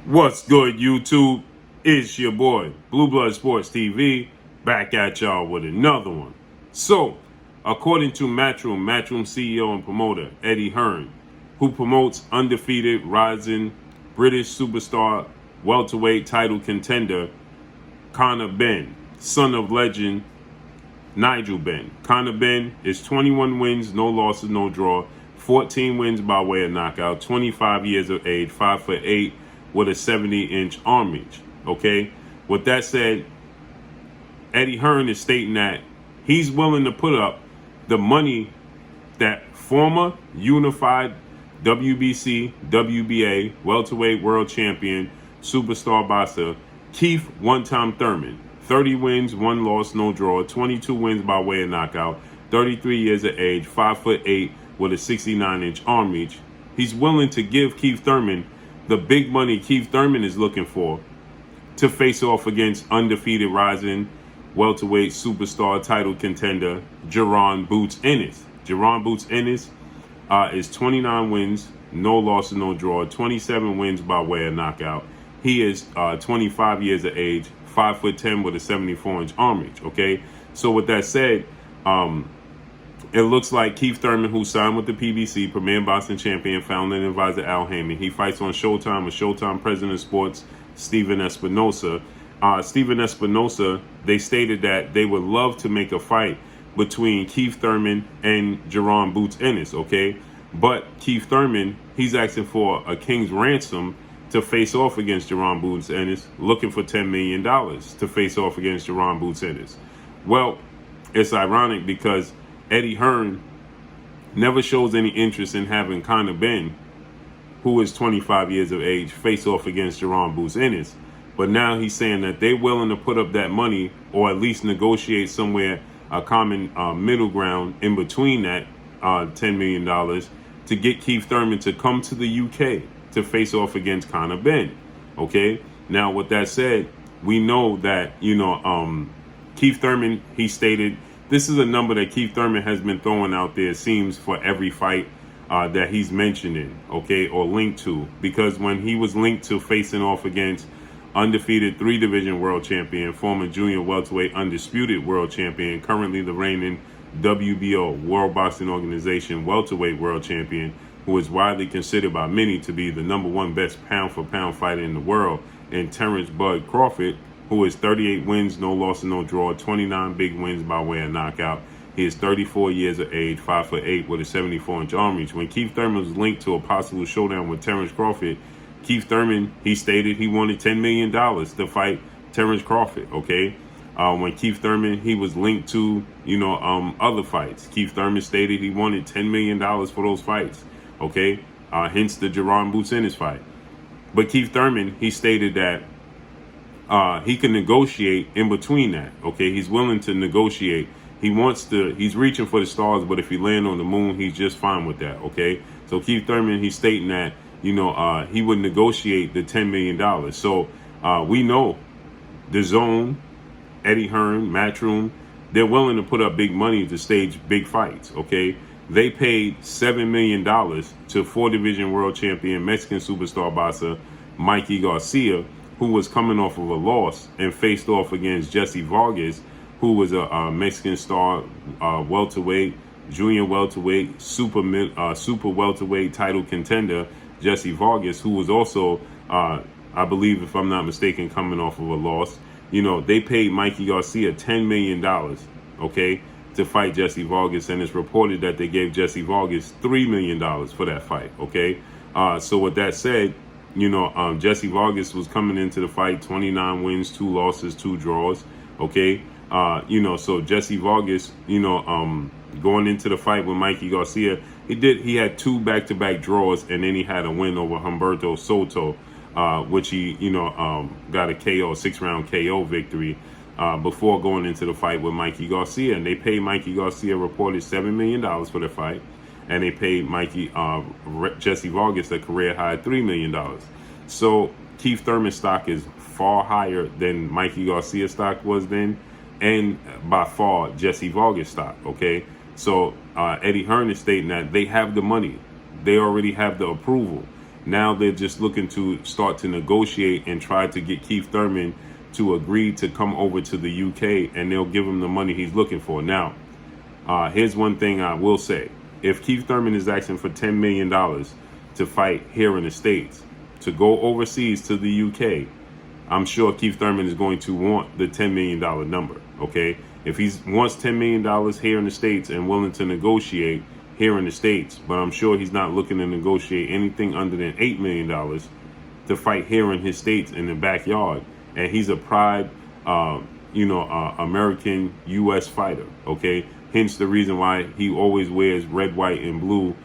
What's good, YouTube? It's your boy, Blue Blood Sports TV, back at y'all with another one. So, according to MATCHROOM CEO and promoter Eddie Hearn, who promotes undefeated, rising British superstar welterweight title contender Conor Benn, son of legend Nigel Benn. Conor Benn is 21 wins, no losses, no draw, 14 wins by way of knockout, 25 years of age, 5'8", with a 70-inch arm reach. Okay? With that said, Eddie Hearn is stating that he's willing to put up the money that former unified WBC, WBA, welterweight world champion, superstar boxer Keith one-time Thurman, 30 wins, 1 loss, no draw, 22 wins by way of knockout, 33 years of age, 5'8", with a 69-inch arm reach. He's willing to give Keith Thurman the big money Keith Thurman is looking for to face off against undefeated rising welterweight superstar title contender Jaron Boots Ennis. Jaron Boots Ennis is 29 wins, no losses, no draw, 27 wins by way of knockout. He is 25 years of age, 5'10" with a 74-inch arm reach. Okay, so with that said, it looks like Keith Thurman, who signed with the PBC, Premier Boxing Champion, founder and advisor Al Heyman. He fights on Showtime with Showtime President of Sports, Steven Espinosa. Steven Espinosa, they stated that they would love to make a fight between Keith Thurman and Jaron Boots Ennis, okay? But Keith Thurman, he's asking for a king's ransom to face off against Jaron Boots Ennis, looking for $10 million to face off against Jaron Boots Ennis. Well, it's ironic because Eddie Hearn never shows any interest in having Conor Benn, who is 25 years of age, face off against Jaron Boots Ennis. But now he's saying that they're willing to put up that money, or at least negotiate somewhere a common middle ground in between that $10 million to get Keith Thurman to come to the UK to face off against Conor Benn. Okay? Now, with that said, we know that, Keith Thurman, he stated, this is a number that Keith Thurman has been throwing out there, it seems, for every fight that he's mentioning, okay, or linked to. Because when he was linked to facing off against undefeated 3-division world champion, former junior welterweight undisputed world champion, currently the reigning WBO, World Boxing Organization welterweight world champion, who is widely considered by many to be the #1 best pound-for-pound fighter in the world, and Terrence Bud Crawford, who is 38 wins, no loss, no draw, 29 big wins by way of knockout. He is 34 years of age, 5'8", with a 74-inch arm reach. When Keith Thurman was linked to a possible showdown with Terrence Crawford, Keith Thurman, he stated he wanted $10 million to fight Terrence Crawford, okay? When Keith Thurman, he was linked to, other fights. Keith Thurman stated he wanted $10 million for those fights, okay? Hence the Jaron Boots Ennis fight. But Keith Thurman, he stated that he can negotiate in between that, okay? He's willing to negotiate. He's reaching for the stars, but if he land on the moon, he's just fine with that, okay? So Keith Thurman, he's stating that, he would negotiate the $10 million. So we know DAZN, Eddie Hearn, MATCHROOM, they're willing to put up big money to stage big fights, okay? They paid $7 million to 4-division world champion Mexican superstar boxer Mikey Garcia, who was coming off of a loss and faced off against Jesse Vargas, who was a Mexican star welterweight, junior welterweight, super welterweight title contender, Jesse Vargas, who was also, I believe, if I'm not mistaken, coming off of a loss. They paid Mikey Garcia $10 million, okay, to fight Jesse Vargas, and it's reported that they gave Jesse Vargas $3 million for that fight, okay? So with that said, Jesse Vargas was coming into the fight 29 wins, 2 losses, 2 draws, okay? So Jesse Vargas, going into the fight with Mikey Garcia, he had 2 back-to-back draws, and then he had a win over Humberto Soto, which he, got a KO, 6-round KO victory before going into the fight with Mikey Garcia. And they paid Mikey Garcia reported $7 million for the fight, and they paid Jesse Vargas a career-high $3 million. So Keith Thurman's stock is far higher than Mikey Garcia's stock was then, and by far Jesse Vargas stock, okay? So Eddie Hearn is stating that they have the money. They already have the approval. Now they're just looking to start to negotiate and try to get Keith Thurman to agree to come over to the UK, and they'll give him the money he's looking for. Now, here's one thing I will say. If Keith Thurman is asking for $10 million to fight here in the States, to go overseas to the UK, I'm sure Keith Thurman is going to want the $10 million number, okay? If he wants $10 million here in the States and willing to negotiate here in the States, but I'm sure he's not looking to negotiate anything under than $8 million to fight here in his states in the backyard. And he's a pride, American U.S. fighter, okay? Hence the reason why he always wears red, white, and blue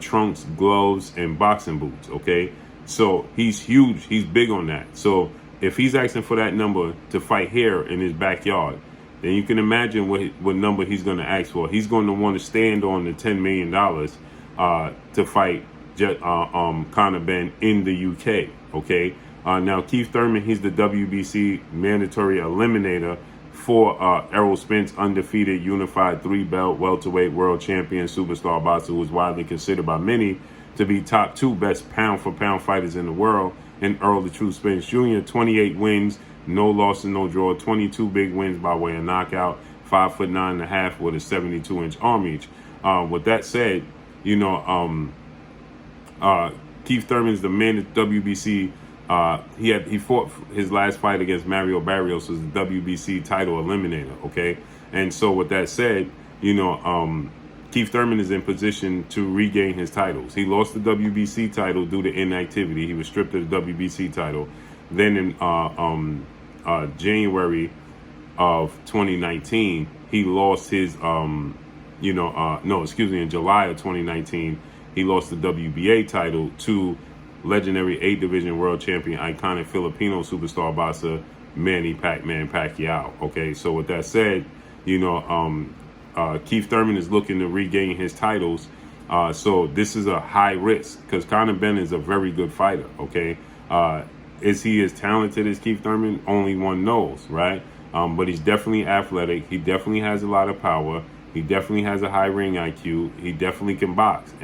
trunks, gloves, and boxing boots, okay? So he's huge. He's big on that. So if he's asking for that number to fight here in his backyard, then you can imagine what number he's going to ask for. He's going to want to stand on the $10 million to fight Conor Benn in the UK, okay? Now, Keith Thurman, he's the WBC mandatory eliminator for Errol Spence, undefeated, unified 3-belt welterweight world champion superstar boxer who is widely considered by many to be top 2 best pound-for-pound fighters in the world. And Earl the True Spence Jr., 28 wins, no loss and no draw, 22 big wins by way of knockout, 5'9.5" with a 72-inch arm reach. With that said, Keith Thurman's the man at WBC. He fought his last fight against Mario Barrios, was the WBC title eliminator, okay? And so with that said, Keith Thurman is in position to regain his titles. He lost the WBC title due to inactivity. He was stripped of the WBC title. Then in January of 2019, he lost his, in July of 2019, he lost the WBA title to legendary 8-division world champion, iconic Filipino superstar boxer Manny Pac-Man Pacquiao. Okay, so with that said, Keith Thurman is looking to regain his titles. So this is a high risk because Conor Benn is a very good fighter. Okay, is he as talented as Keith Thurman? Only one knows, right? But he's definitely athletic. He definitely has a lot of power. He definitely has a high ring IQ. He definitely can box,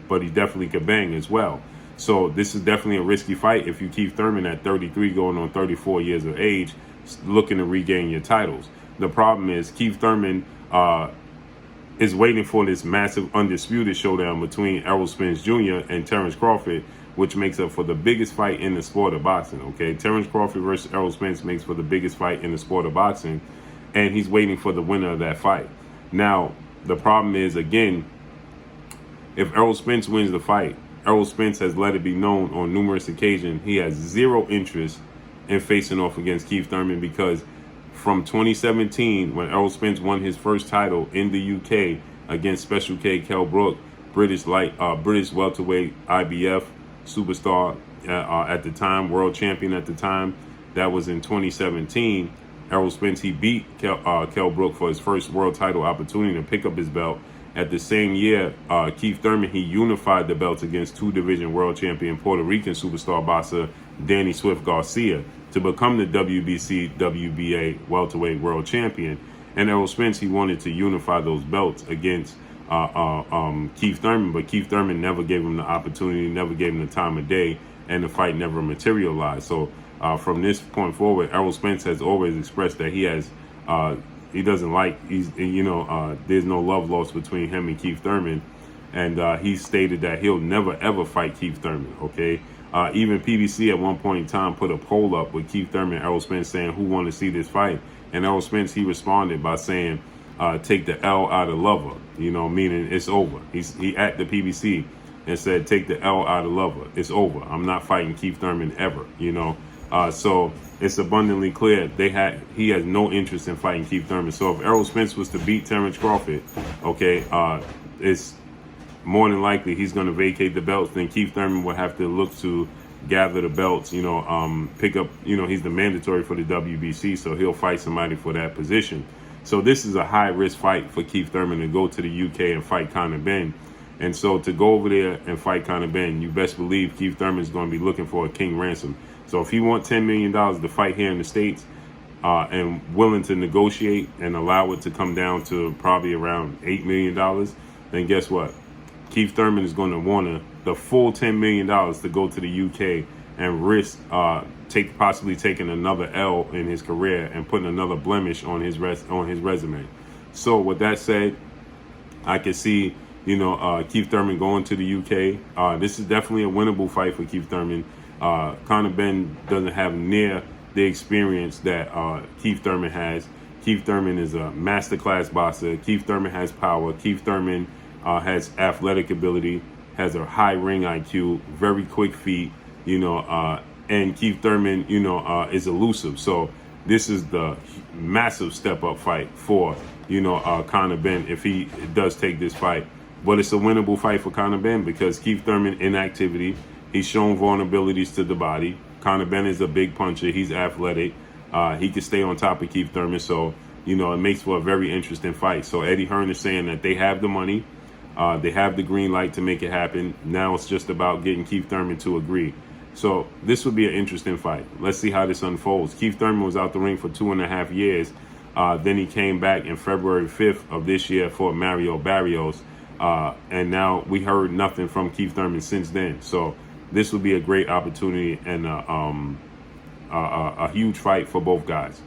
but he definitely can bang as well. So this is definitely a risky fight if you Keith Thurman at 33 going on 34 years of age looking to regain your titles. The problem is Keith Thurman is waiting for this massive undisputed showdown between Errol Spence Jr. and Terrence Crawford, which makes up for the biggest fight in the sport of boxing, okay? Terrence Crawford versus Errol Spence makes for the biggest fight in the sport of boxing, and he's waiting for the winner of that fight. Now, the problem is, again, if Errol Spence wins the fight, Errol Spence has let it be known on numerous occasions he has zero interest in facing off against Keith Thurman because from 2017, when Errol Spence won his first title in the UK against Special K Kell Brook, British welterweight IBF superstar at the time, world champion at the time, that was in 2017. Errol Spence, he beat Kell Brook for his first world title opportunity to pick up his belt. At the same year, Keith Thurman, he unified the belts against 2-division world champion Puerto Rican superstar boxer Danny Swift Garcia to become the WBC, WBA welterweight world champion. And Errol Spence, he wanted to unify those belts against Keith Thurman, but Keith Thurman never gave him the opportunity, never gave him the time of day, and the fight never materialized. So from this point forward, Errol Spence has always expressed that he has he doesn't like, there's no love lost between him and Keith Thurman. And he stated that he'll never, ever fight Keith Thurman, okay? Even PBC at one point in time put a poll up with Keith Thurman and Errol Spence saying who want to see this fight. And Errol Spence, he responded by saying, take the L out of lover, meaning it's over. He at the PBC and said, take the L out of lover. It's over. I'm not fighting Keith Thurman ever, So it's abundantly clear he has no interest in fighting Keith Thurman. So if Errol Spence was to beat Terrence Crawford, okay, it's more than likely he's going to vacate the belts. Then Keith Thurman will have to look to gather the belts, pick up, he's the mandatory for the WBC, so he'll fight somebody for that position. So this is a high-risk fight for Keith Thurman to go to the UK and fight Conor Benn. And so to go over there and fight Conor Benn, you best believe Keith Thurman is going to be looking for a king ransom. So if he wants $10 million to fight here in the States and willing to negotiate and allow it to come down to probably around $8 million, then guess what? Keith Thurman is going to want to the full $10 million to go to the UK and risk possibly taking another L in his career and putting another blemish on his resume. So with that said, I can see, Keith Thurman going to the UK. This is definitely a winnable fight for Keith Thurman. Conor Benn doesn't have near the experience that Keith Thurman has. Keith Thurman is a masterclass boxer. Keith Thurman has power. Keith Thurman has athletic ability, has a high ring IQ, very quick feet, and Keith Thurman, is elusive. So this is the massive step up fight for, Conor Benn if he does take this fight. But it's a winnable fight for Conor Benn because Keith Thurman inactivity, he's shown vulnerabilities to the body. Conor Benn is a big puncher. He's athletic. He can stay on top of Keith Thurman. So, it makes for a very interesting fight. So Eddie Hearn is saying that they have the money. They have the green light to make it happen. Now it's just about getting Keith Thurman to agree. So this would be an interesting fight. Let's see how this unfolds. Keith Thurman was out the ring for 2.5 years. Then he came back in February 5th of this year for Mario Barrios. And now we heard nothing from Keith Thurman since then. So this would be a great opportunity and a huge fight for both guys.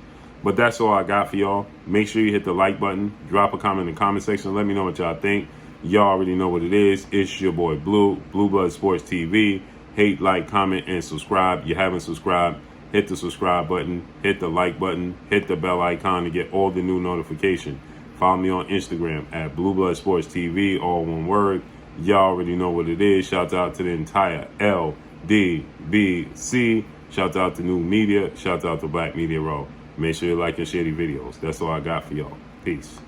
But that's all I got for y'all. Make sure you hit the like button. Drop a comment in the comment section. Let me know what y'all think. Y'all already know what it is. It's your boy Blue Blood Sports TV. Hate, like, comment, and subscribe. You haven't subscribed, hit the subscribe button, hit the like button, hit the bell icon to get all the new notifications. Follow me on Instagram at Blue Blood Sports TV, all one word. Y'all already know what it is. Shout out to the entire LDBC. Shout out to New Media. Shout out to Black Media Row. Make sure you like and share the videos. That's all I got for y'all. Peace.